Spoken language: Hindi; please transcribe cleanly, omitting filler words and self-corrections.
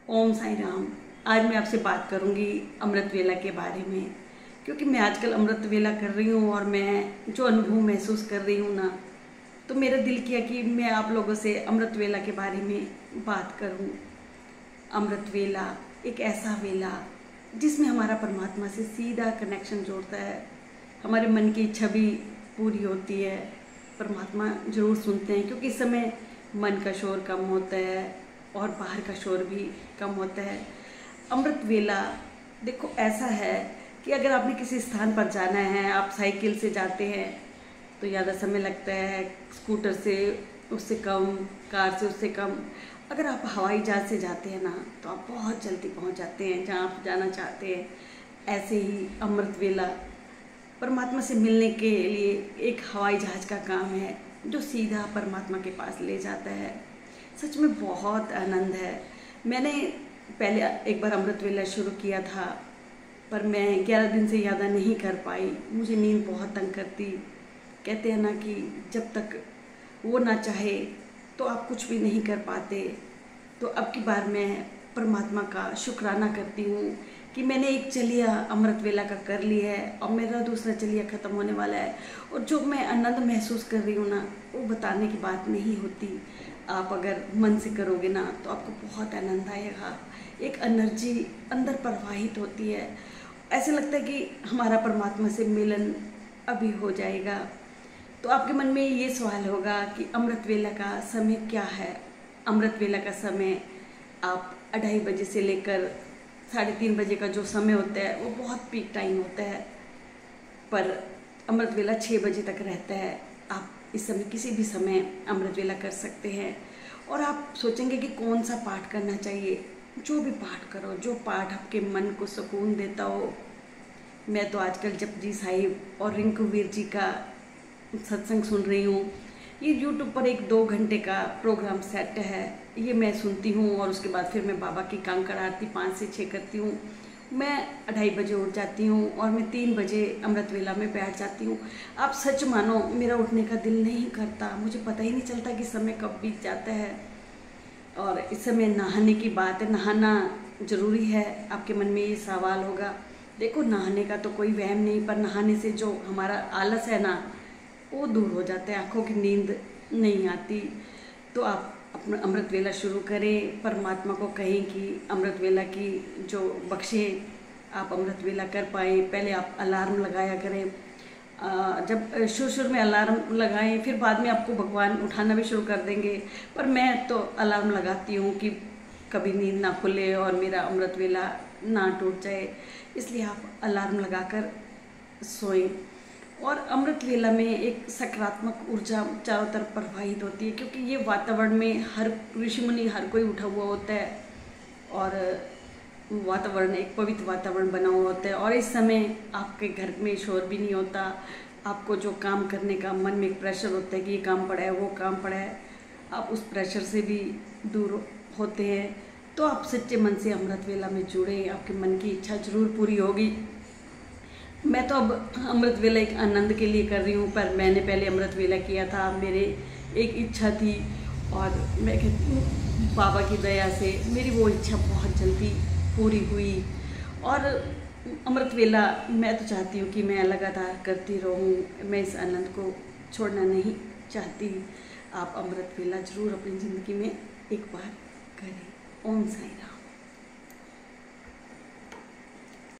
ओम साईं राम। आज मैं आपसे बात करूंगी अमृत वेला के बारे में, क्योंकि मैं आजकल अमृत वेला कर रही हूँ और मैं जो अनुभव महसूस कर रही हूँ ना, तो मेरा दिल किया कि मैं आप लोगों से अमृत वेला के बारे में बात करूँ। अमृत वेला एक ऐसा वेला जिसमें हमारा परमात्मा से सीधा कनेक्शन जोड़ता है। हमारे मन की इच्छा भी पूरी होती है, परमात्मा जरूर सुनते हैं, क्योंकि इस समय मन का शोर कम होता है और बाहर का शोर भी कम होता है। अमृत वेला देखो ऐसा है कि अगर आपने किसी स्थान पर जाना है, आप साइकिल से जाते हैं तो ज़्यादा समय लगता है, स्कूटर से उससे कम, कार से उससे कम। अगर आप हवाई जहाज़ से जाते हैं ना, तो आप बहुत जल्दी पहुंच जाते हैं जहां आप जाना चाहते हैं। ऐसे ही अमृत वेला परमात्मा से मिलने के लिए एक हवाई जहाज का काम है, जो सीधा परमात्मा के पास ले जाता है। सच में बहुत आनंद है। मैंने पहले एक बार अमृत वेला शुरू किया था, पर मैं 11 दिन से ज़्यादा नहीं कर पाई। मुझे नींद बहुत तंग करती। कहते हैं ना कि जब तक वो ना चाहे तो आप कुछ भी नहीं कर पाते। तो अब की बार मैं परमात्मा का शुक्राना करती हूँ कि मैंने एक चलिया अमृत वेला का कर लिया है और मेरा दूसरा चलिया ख़त्म होने वाला है। और जो मैं आनंद महसूस कर रही हूँ ना, वो बताने की बात नहीं होती। आप अगर मन से करोगे ना, तो आपको बहुत आनंद आएगा। एक एनर्जी अंदर प्रवाहित होती है, ऐसे लगता है कि हमारा परमात्मा से मिलन अभी हो जाएगा। तो आपके मन में ये सवाल होगा कि अमृत वेला का समय क्या है। अमृत वेला का समय आप 2:30 बजे से लेकर 3:30 बजे का जो समय होता है, वो बहुत पीक टाइम होता है। पर अमृत वेला 6 बजे तक रहता है। आप इस समय किसी भी समय अमृत वेला कर सकते हैं। और आप सोचेंगे कि कौन सा पाठ करना चाहिए। जो भी पाठ करो, जो पाठ आपके मन को सुकून देता हो। मैं तो आजकल जपजी साहिब और रिंकू वीर जी का सत्संग सुन रही हूँ। ये यूट्यूब पर 1-2 घंटे का प्रोग्राम सेट है, ये मैं सुनती हूँ। और उसके बाद फिर मैं बाबा की कांकड़ आरती 5 से 6 करती हूँ। मैं 2:30 बजे उठ जाती हूँ और मैं 3 बजे अमृत वेला में बैठ जाती हूँ। आप सच मानो, मेरा उठने का दिल नहीं करता। मुझे पता ही नहीं चलता कि समय कब बीत जाता है। और इस समय नहाने की बात है, नहाना ज़रूरी है। आपके मन में ये सवाल होगा। देखो, नहाने का तो कोई वहम नहीं, पर नहाने से जो हमारा आलस है ना, वो दूर हो जाता है, आँखों की नींद नहीं आती। तो आप अपना अमृत वेला शुरू करें। परमात्मा को कहें कि अमृत वेला की जो बख्शे, आप अमृत वेला कर पाएँ। पहले आप अलार्म लगाया करें। जब शुरू में अलार्म लगाएं, फिर बाद में आपको भगवान उठाना भी शुरू कर देंगे। पर मैं तो अलार्म लगाती हूँ कि कभी नींद ना खुले और मेरा अमृत वेला ना टूट जाए। इसलिए आप अलार्म लगाकर सोएं। और अमृत वेला में एक सकारात्मक ऊर्जा चारों तरफ प्रवाहित होती है, क्योंकि ये वातावरण में हर ऋषि मुनि, हर कोई उठा हुआ होता है और वातावरण एक पवित्र वातावरण बना हुआ होता है। और इस समय आपके घर में शोर भी नहीं होता। आपको जो काम करने का मन में एक प्रेशर होता है कि ये काम पड़ा है, वो काम पड़ा है, आप उस प्रेशर से भी दूर होते हैं। तो आप सच्चे मन से अमृत वेला में जुड़े, आपके मन की इच्छा जरूर पूरी होगी। मैं तो अब अमृत वेला एक आनंद के लिए कर रही हूँ, पर मैंने पहले अमृत वेला किया था। मेरे एक इच्छा थी और मैं कहती हूँ बाबा की दया से मेरी वो इच्छा बहुत जल्दी पूरी हुई। और अमृत वेला मैं तो चाहती हूँ कि मैं लगातार करती रहूँ। मैं इस आनंद को छोड़ना नहीं चाहती। आप अमृत वेला जरूर अपनी ज़िंदगी में एक बार करें। ओम साईं राम।